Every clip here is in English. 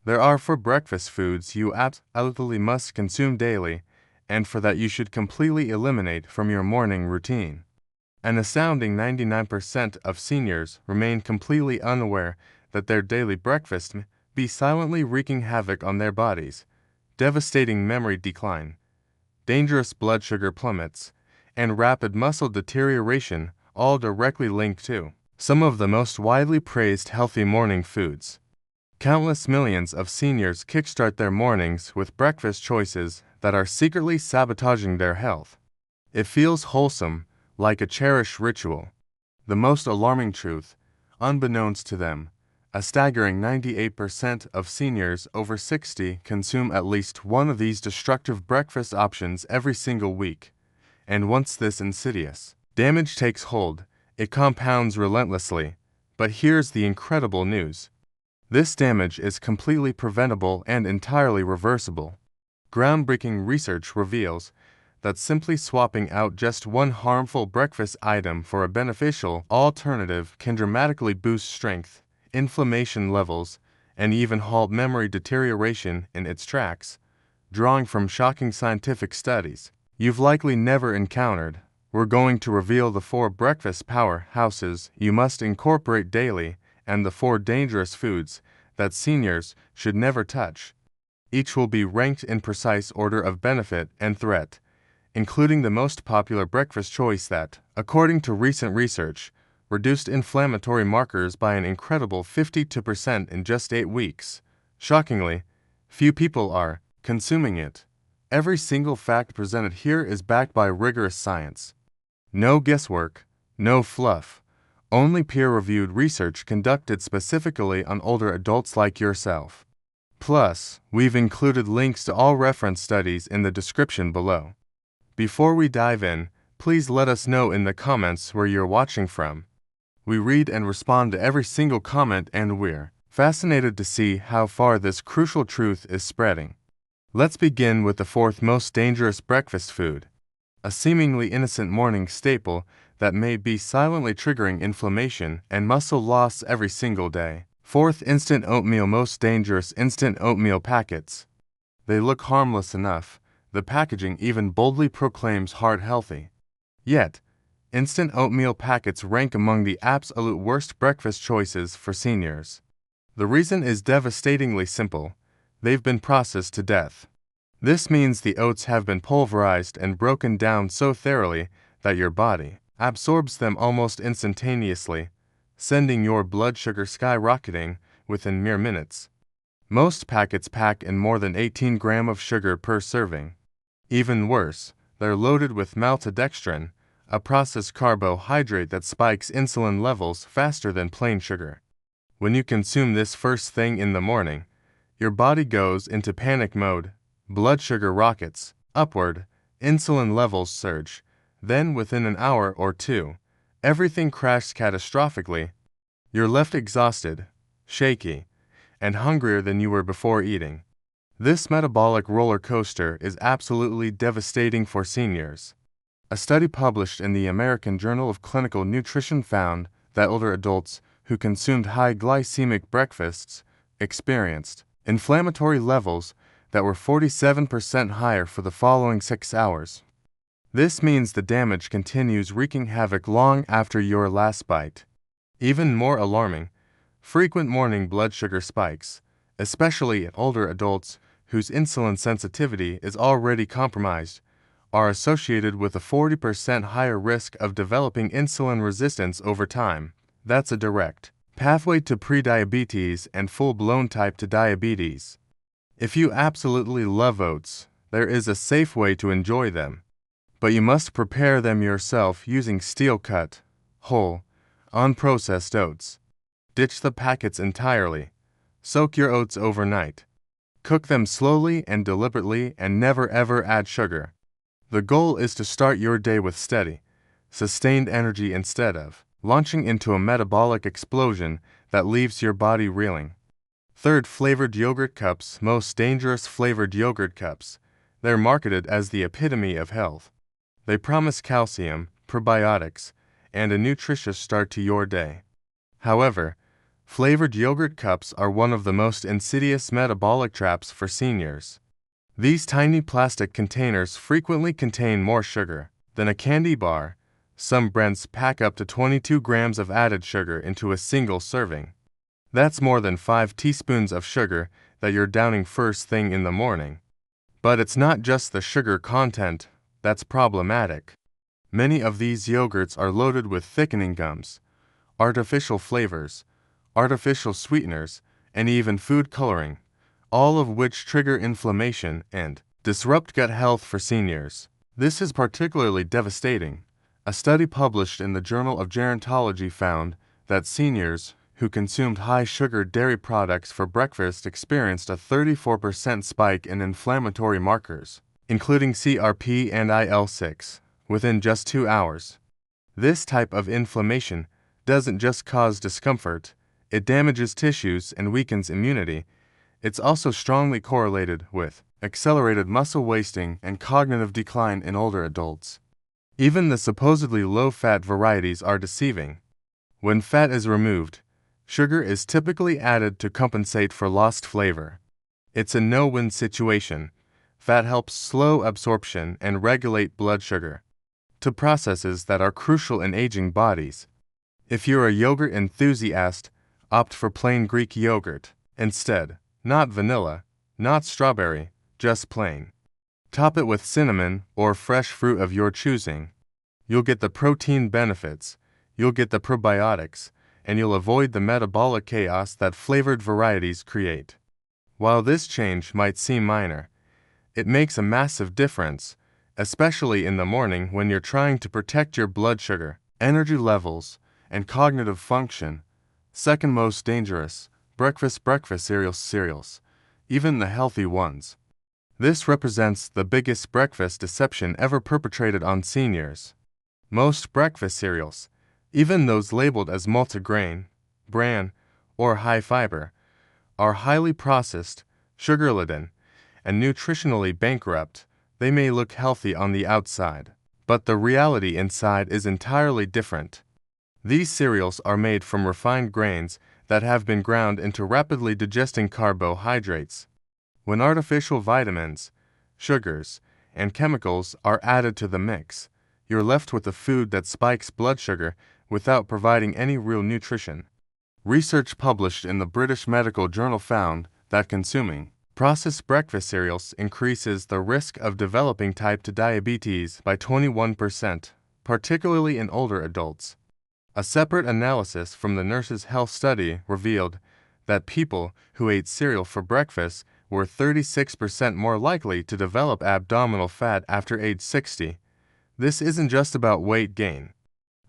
There are 4 breakfast foods you absolutely must consume daily, and for that you should completely eliminate from your morning routine. An astounding 99% of seniors remain completely unaware that their daily breakfast may be silently wreaking havoc on their bodies. Devastating memory decline, dangerous blood sugar plummets, and rapid muscle deterioration all directly linked to some of the most widely praised healthy morning foods. Countless millions of seniors kickstart their mornings with breakfast choices that are secretly sabotaging their health. It feels wholesome, like a cherished ritual. The most alarming truth, unbeknownst to them, a staggering 98% of seniors over 60 consume at least one of these destructive breakfast options every single week. And once this insidious damage takes hold, it compounds relentlessly. But here's the incredible news. This damage is completely preventable and entirely reversible. Groundbreaking research reveals that simply swapping out just one harmful breakfast item for a beneficial alternative can dramatically boost strength, inflammation levels, and even halt memory deterioration in its tracks. Drawing from shocking scientific studies you've likely never encountered, we're going to reveal the 4 breakfast powerhouses you must incorporate daily and the 4 dangerous foods that seniors should never touch. Each will be ranked in precise order of benefit and threat, including the most popular breakfast choice that, according to recent research, reduced inflammatory markers by an incredible 52% in just 8 weeks. Shockingly, few people are consuming it. Every single fact presented here is backed by rigorous science. No guesswork, no fluff, only peer-reviewed research conducted specifically on older adults like yourself. Plus, we've included links to all reference studies in the description below. Before we dive in, please let us know in the comments where you're watching from. We read and respond to every single comment, and we're fascinated to see how far this crucial truth is spreading. Let's begin with the 4th most dangerous breakfast food, a seemingly innocent morning staple that may be silently triggering inflammation and muscle loss every single day. 4th, instant oatmeal. Most dangerous instant oatmeal packets. They look harmless enough. The packaging even boldly proclaims heart healthy. Yet, instant oatmeal packets rank among the absolute worst breakfast choices for seniors. The reason is devastatingly simple. They've been processed to death. This means the oats have been pulverized and broken down so thoroughly that your body absorbs them almost instantaneously, sending your blood sugar skyrocketing within mere minutes. Most packets pack in more than 18 grams of sugar per serving. Even worse, they're loaded with maltodextrin, a processed carbohydrate that spikes insulin levels faster than plain sugar. When you consume this first thing in the morning, your body goes into panic mode. Blood sugar rockets upward, insulin levels surge. Then within an hour or two, everything crashes catastrophically. You're left exhausted, shaky, and hungrier than you were before eating. This metabolic roller coaster is absolutely devastating for seniors. A study published in the American Journal of Clinical Nutrition found that older adults who consumed high glycemic breakfasts experienced inflammatory levels that were 47% higher for the following 6 hours. This means the damage continues wreaking havoc long after your last bite. Even more alarming, frequent morning blood sugar spikes, especially in older adults whose insulin sensitivity is already compromised, are associated with a 40% higher risk of developing insulin resistance over time. That's a direct pathway to prediabetes and full-blown type 2 diabetes. If you absolutely love oats, there is a safe way to enjoy them. But you must prepare them yourself using steel-cut, whole, unprocessed oats. Ditch the packets entirely. Soak your oats overnight. Cook them slowly and deliberately and never ever add sugar. The goal is to start your day with steady, sustained energy instead of launching into a metabolic explosion that leaves your body reeling. 3rd, flavored yogurt cups. Most dangerous flavored yogurt cups. They're marketed as the epitome of health. They promise calcium, probiotics, and a nutritious start to your day. However, Flavored yogurt cups are one of the most insidious metabolic traps for seniors. These tiny plastic containers frequently contain more sugar than a candy bar. Some brands pack up to 22 grams of added sugar into a single serving. That's more than 5 teaspoons of sugar that you're downing first thing in the morning. But it's not just the sugar content that's problematic. Many of these yogurts are loaded with thickening gums, artificial flavors, artificial sweeteners, and even food coloring, all of which trigger inflammation and disrupt gut health for seniors. This is particularly devastating. A study published in the Journal of Gerontology found that seniors who consumed high-sugar dairy products for breakfast experienced a 34% spike in inflammatory markers, including CRP and IL-6, within just 2 hours. This type of inflammation doesn't just cause discomfort, it damages tissues and weakens immunity. It's also strongly correlated with accelerated muscle wasting and cognitive decline in older adults. Even the supposedly low-fat varieties are deceiving. When fat is removed, sugar is typically added to compensate for lost flavor. It's a no-win situation. Fat helps slow absorption and regulate blood sugar, two processes that are crucial in aging bodies. If you're a yogurt enthusiast, opt for plain Greek yogurt instead, not vanilla, not strawberry, just plain. Top it with cinnamon or fresh fruit of your choosing. You'll get the protein benefits, you'll get the probiotics, and you'll avoid the metabolic chaos that flavored varieties create. While this change might seem minor, it makes a massive difference, especially in the morning when you're trying to protect your blood sugar, energy levels, and cognitive function. Second most dangerous, breakfast cereals, even the healthy ones. This represents the biggest breakfast deception ever perpetrated on seniors. Most breakfast cereals, even those labeled as multigrain, bran, or high fiber, are highly processed, sugar-laden, and nutritionally bankrupt. They may look healthy on the outside, but the reality inside is entirely different. These cereals are made from refined grains that have been ground into rapidly digesting carbohydrates. When artificial vitamins, sugars, and chemicals are added to the mix, you're left with a food that spikes blood sugar without providing any real nutrition. Research published in the British Medical Journal found that consuming processed breakfast cereals increases the risk of developing type 2 diabetes by 21%, particularly in older adults. A separate analysis from the Nurses' Health Study revealed that people who ate cereal for breakfast were 36% more likely to develop abdominal fat after age 60. This isn't just about weight gain.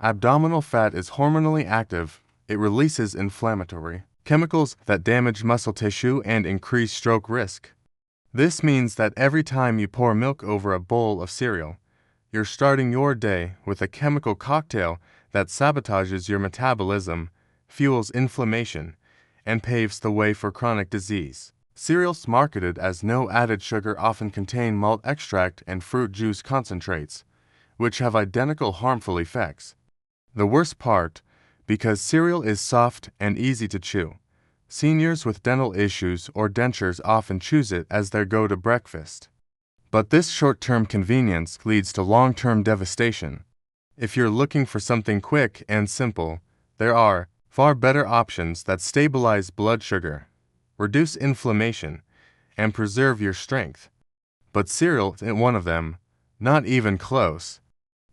Abdominal fat is hormonally active. It releases inflammatory chemicals that damage muscle tissue and increase stroke risk. This means that every time you pour milk over a bowl of cereal, you're starting your day with a chemical cocktail that sabotages your metabolism, fuels inflammation, and paves the way for chronic disease. Cereals marketed as no added sugar often contain malt extract and fruit juice concentrates, which have identical harmful effects. The worst part, because cereal is soft and easy to chew, seniors with dental issues or dentures often choose it as their go-to breakfast. But this short-term convenience leads to long-term devastation. If you're looking for something quick and simple, there are far better options that stabilize blood sugar, reduce inflammation, and preserve your strength. But cereal isn't one of them, not even close.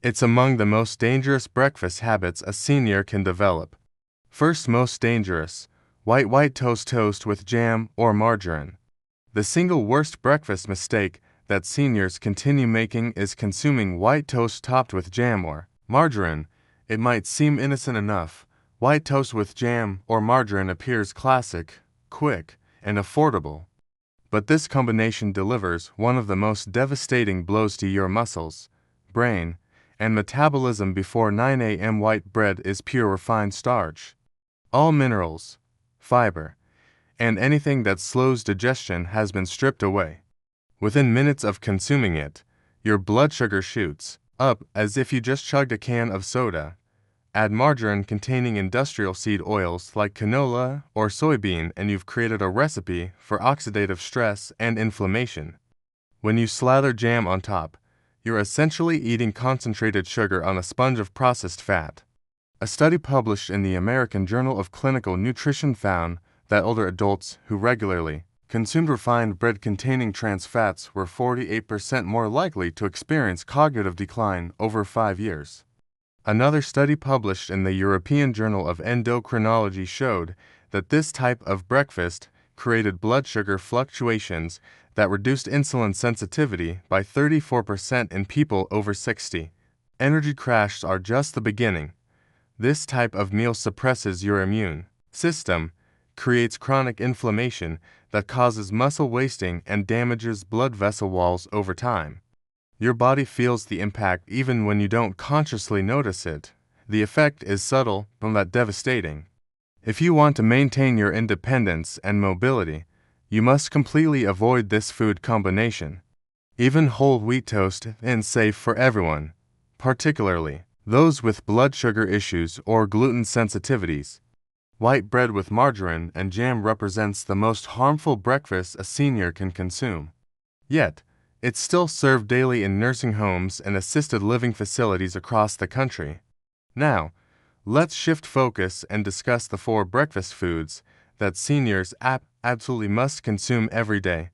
It's among the most dangerous breakfast habits a senior can develop. First most dangerous, white toast with jam or margarine. The single worst breakfast mistake that seniors continue making is consuming white toast topped with jam or margarine. It might seem innocent enough. White toast with jam or margarine appears classic, quick, and affordable. But this combination delivers one of the most devastating blows to your muscles, brain, and metabolism. Before 9 a.m. white bread is pure refined starch. All minerals, fiber, and anything that slows digestion has been stripped away. Within minutes of consuming it, your blood sugar shoots up as if you just chugged a can of soda. Add margarine containing industrial seed oils like canola or soybean and you've created a recipe for oxidative stress and inflammation. When you slather jam on top, you're essentially eating concentrated sugar on a sponge of processed fat. A study published in the American Journal of Clinical Nutrition found that older adults who regularly consumed refined bread containing trans fats were 48% more likely to experience cognitive decline over 5 years. Another study published in the European Journal of Endocrinology showed that this type of breakfast created blood sugar fluctuations that reduced insulin sensitivity by 34% in people over 60. Energy crashes are just the beginning. This type of meal suppresses your immune system, creates chronic inflammation that causes muscle wasting and damages blood vessel walls over time. Your body feels the impact even when you don't consciously notice it. The effect is subtle but devastating. If you want to maintain your independence and mobility, you must completely avoid this food combination. Even whole wheat toast is safe for everyone, particularly those with blood sugar issues or gluten sensitivities. White bread with margarine and jam represents the most harmful breakfast a senior can consume. Yet, it's still served daily in nursing homes and assisted living facilities across the country. Now, let's shift focus and discuss the 4 breakfast foods that seniors absolutely must consume every day.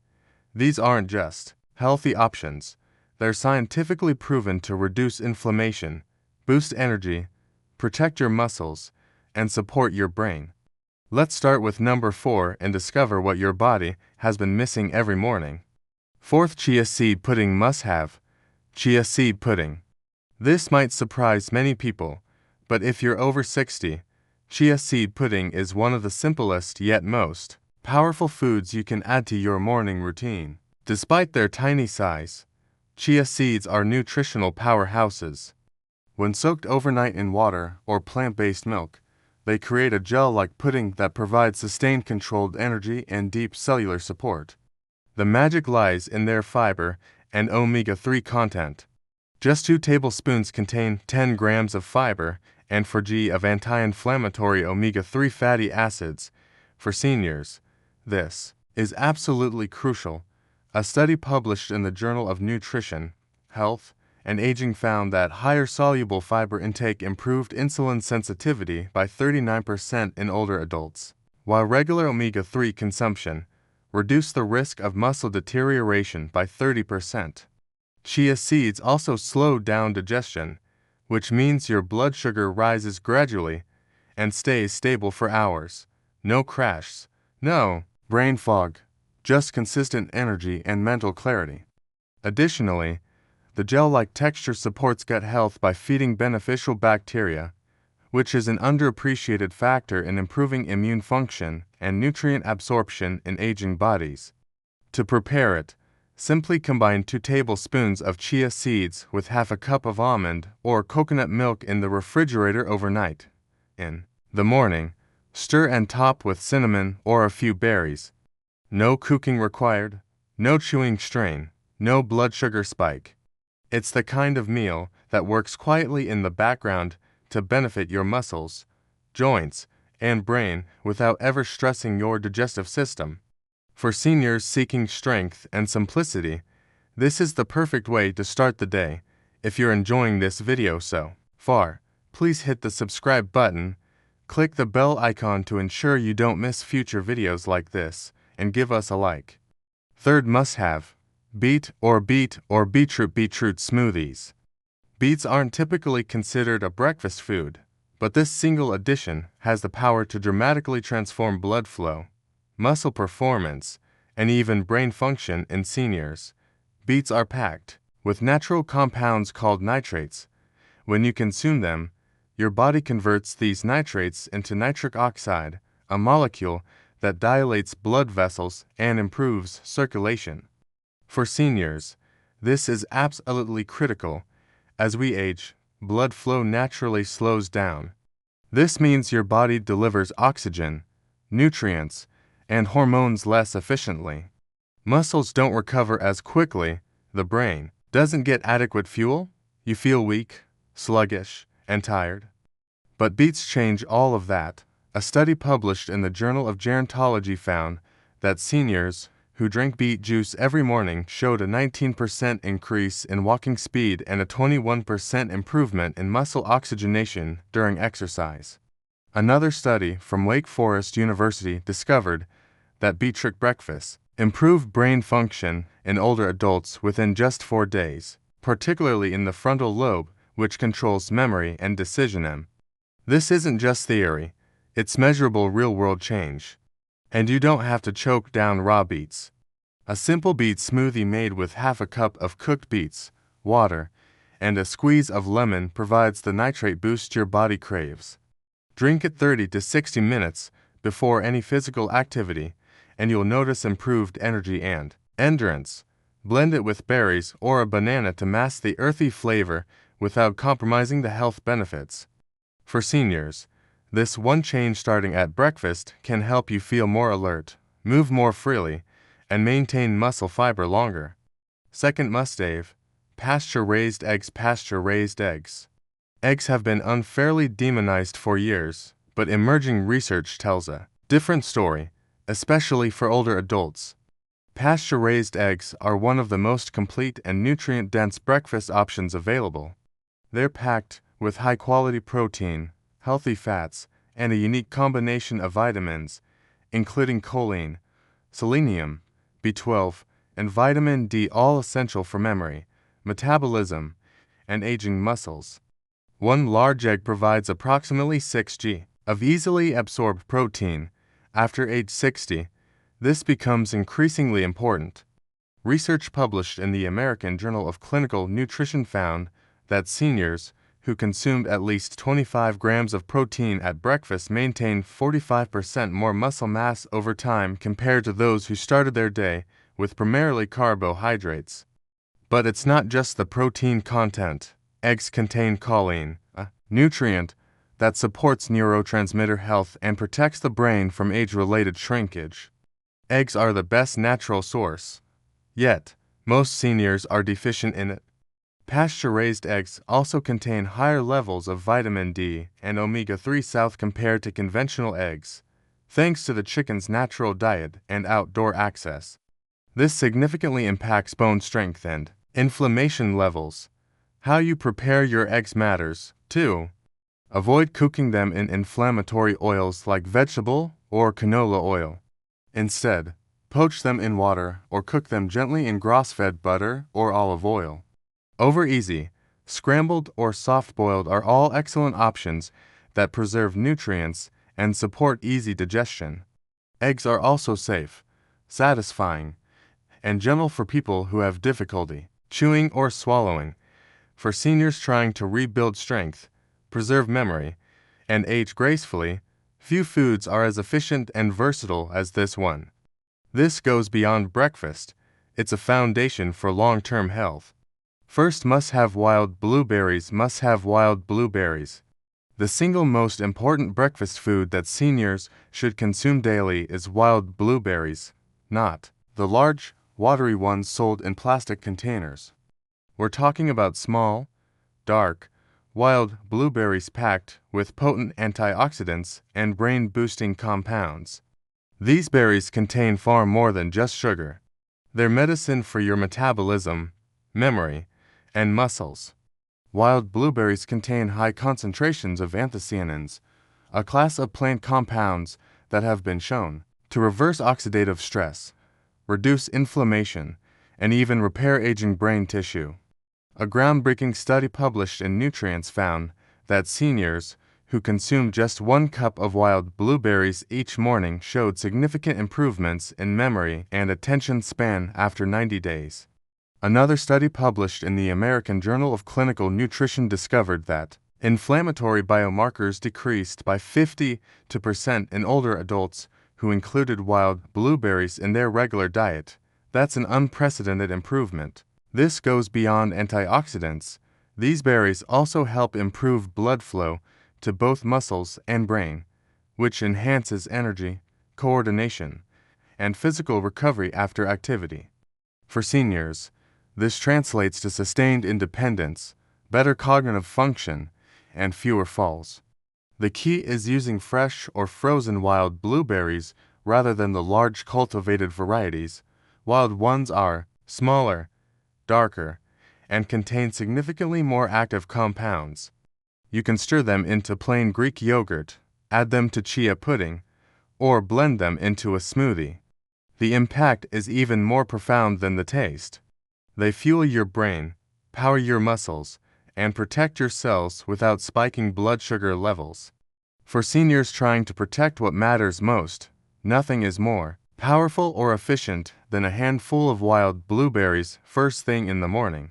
These aren't just healthy options. They're scientifically proven to reduce inflammation, boost energy, protect your muscles, and support your brain. Let's start with number 4 and discover what your body has been missing every morning. 4th, chia seed pudding must-have. Chia seed pudding. This might surprise many people, but if you're over 60, chia seed pudding is one of the simplest yet most powerful foods you can add to your morning routine. Despite their tiny size, chia seeds are nutritional powerhouses. When soaked overnight in water or plant-based milk, they create a gel-like pudding that provides sustained controlled energy and deep cellular support. The magic lies in their fiber and omega-3 content. Just 2 tablespoons contain 10 grams of fiber and 4 g of anti-inflammatory omega-3 fatty acids. For seniors, this is absolutely crucial. A study published in the Journal of Nutrition, Health, and Aging found that higher soluble fiber intake improved insulin sensitivity by 39% in older adults, while regular omega-3 consumption reduced the risk of muscle deterioration by 30%. Chia seeds also slow down digestion, which means your blood sugar rises gradually and stays stable for hours. No crash, no brain fog, just consistent energy and mental clarity. Additionally, the gel-like texture supports gut health by feeding beneficial bacteria, which is an underappreciated factor in improving immune function and nutrient absorption in aging bodies. To prepare it, simply combine 2 tablespoons of chia seeds with half a cup of almond or coconut milk in the refrigerator overnight. In the morning, stir and top with cinnamon or a few berries. No cooking required, no chewing strain, no blood sugar spike. It's the kind of meal that works quietly in the background to benefit your muscles, joints, and brain without ever stressing your digestive system. For seniors seeking strength and simplicity, this is the perfect way to start the day. If you're enjoying this video so far, please hit the subscribe button, click the bell icon to ensure you don't miss future videos like this, and give us a like. 3rd must-have. Beet or beetroot smoothies. Beets aren't typically considered a breakfast food, but this single addition has the power to dramatically transform blood flow, muscle performance, and even brain function in seniors. Beets are packed with natural compounds called nitrates. When you consume them, your body converts these nitrates into nitric oxide, a molecule that dilates blood vessels and improves circulation. For seniors, this is absolutely critical. As we age, blood flow naturally slows down. This means your body delivers oxygen, nutrients, and hormones less efficiently. Muscles don't recover as quickly, the brain doesn't get adequate fuel, you feel weak, sluggish, and tired. But beets change all of that. A study published in the Journal of Gerontology found that seniors who drank beet juice every morning showed a 19% increase in walking speed and a 21% improvement in muscle oxygenation during exercise. Another study from Wake Forest University discovered that beetroot breakfast improved brain function in older adults within just 4 days, particularly in the frontal lobe, which controls memory and decision. This isn't just theory, it's measurable real-world change. And you don't have to choke down raw beets. A simple beet smoothie made with half a cup of cooked beets, water, and a squeeze of lemon provides the nitrate boost your body craves. Drink it 30 to 60 minutes before any physical activity, and you'll notice improved energy and endurance. Blend it with berries or a banana to mask the earthy flavor without compromising the health benefits. For seniors, this one change starting at breakfast can help you feel more alert, move more freely, and maintain muscle fiber longer. Second must-have: pasture-raised eggs. Pasture-raised eggs. Eggs have been unfairly demonized for years, but emerging research tells a different story, especially for older adults. Pasture-raised eggs are one of the most complete and nutrient-dense breakfast options available. They're packed with high-quality protein, healthy fats, and a unique combination of vitamins, including choline, selenium, B12, and vitamin D, all essential for memory, metabolism, and aging muscles. One large egg provides approximately 6 g of easily absorbed protein. After age 60, this becomes increasingly important. Research published in the American Journal of Clinical Nutrition found that seniors who consumed at least 25 grams of protein at breakfast maintained 45% more muscle mass over time compared to those who started their day with primarily carbohydrates. But it's not just the protein content. Eggs contain choline, a nutrient that supports neurotransmitter health and protects the brain from age-related shrinkage. Eggs are the best natural source, yet most seniors are deficient in it. Pasture-raised eggs also contain higher levels of vitamin D and omega-3 south compared to conventional eggs, thanks to the chicken's natural diet and outdoor access. This significantly impacts bone strength and inflammation levels. How you prepare your eggs matters, too. Avoid cooking them in inflammatory oils like vegetable or canola oil. Instead, poach them in water or cook them gently in grass-fed butter or olive oil. Over easy, scrambled or soft-boiled are all excellent options that preserve nutrients and support easy digestion. Eggs are also safe, satisfying, and gentle for people who have difficulty chewing or swallowing. For seniors trying to rebuild strength, preserve memory, and age gracefully, few foods are as efficient and versatile as this one. This goes beyond breakfast. It's a foundation for long-term health. First, must-have wild blueberries. Must-have wild blueberries. The single most important breakfast food that seniors should consume daily is wild blueberries, not the large, watery ones sold in plastic containers. We're talking about small, dark, wild blueberries packed with potent antioxidants and brain-boosting compounds. These berries contain far more than just sugar. They're medicine for your metabolism, memory, and muscles. Wild blueberries contain high concentrations of anthocyanins, a class of plant compounds that have been shown to reverse oxidative stress, reduce inflammation, and even repair aging brain tissue. A groundbreaking study published in Nutrients found that seniors who consumed just 1 cup of wild blueberries each morning showed significant improvements in memory and attention span after 90 days. Another study published in the American Journal of Clinical Nutrition discovered that inflammatory biomarkers decreased by 50% in older adults who included wild blueberries in their regular diet. That's an unprecedented improvement. This goes beyond antioxidants. These berries also help improve blood flow to both muscles and brain, which enhances energy, coordination, and physical recovery after activity. For seniors, this translates to sustained independence, better cognitive function, and fewer falls. The key is using fresh or frozen wild blueberries rather than the large cultivated varieties. Wild ones are smaller, darker, and contain significantly more active compounds. You can stir them into plain Greek yogurt, add them to chia pudding, or blend them into a smoothie. The impact is even more profound than the taste. They fuel your brain, power your muscles, and protect your cells without spiking blood sugar levels. For seniors trying to protect what matters most, nothing is more powerful or efficient than a handful of wild blueberries first thing in the morning.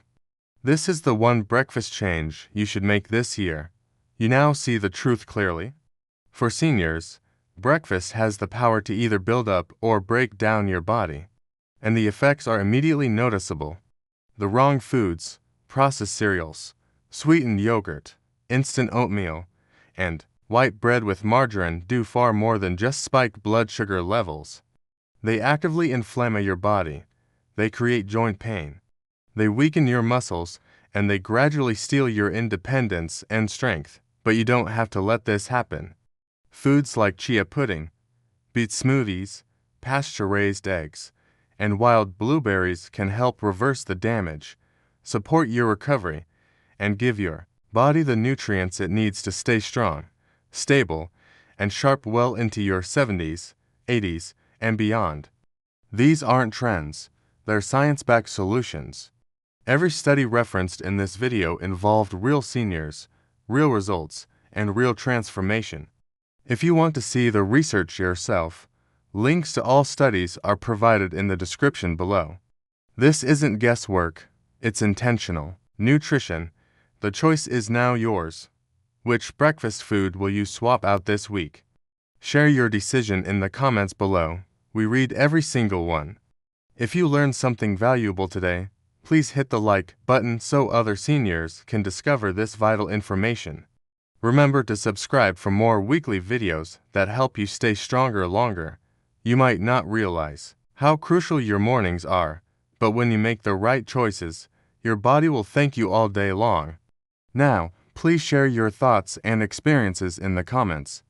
This is the one breakfast change you should make this year. You now see the truth clearly. For seniors, breakfast has the power to either build up or break down your body, and the effects are immediately noticeable. The wrong foods, processed cereals, sweetened yogurt, instant oatmeal, and white bread with margarine do far more than just spike blood sugar levels. They actively inflame your body. They create joint pain. They weaken your muscles, and they gradually steal your independence and strength. But you don't have to let this happen. Foods like chia pudding, beet smoothies, pasture-raised eggs, and wild blueberries can help reverse the damage, support your recovery, and give your body the nutrients it needs to stay strong, stable, and sharp well into your 70s, 80s, and beyond. These aren't trends, they're science-backed solutions. Every study referenced in this video involved real seniors, real results, and real transformation. If you want to see the research yourself, links to all studies are provided in the description below. This isn't guesswork, it's intentional. Nutrition, the choice is now yours. Which breakfast food will you swap out this week? Share your decision in the comments below. We read every single one. If you learned something valuable today, please hit the like button so other seniors can discover this vital information. Remember to subscribe for more weekly videos that help you stay stronger longer. You might not realize how crucial your mornings are, but when you make the right choices, your body will thank you all day long. Now, please share your thoughts and experiences in the comments.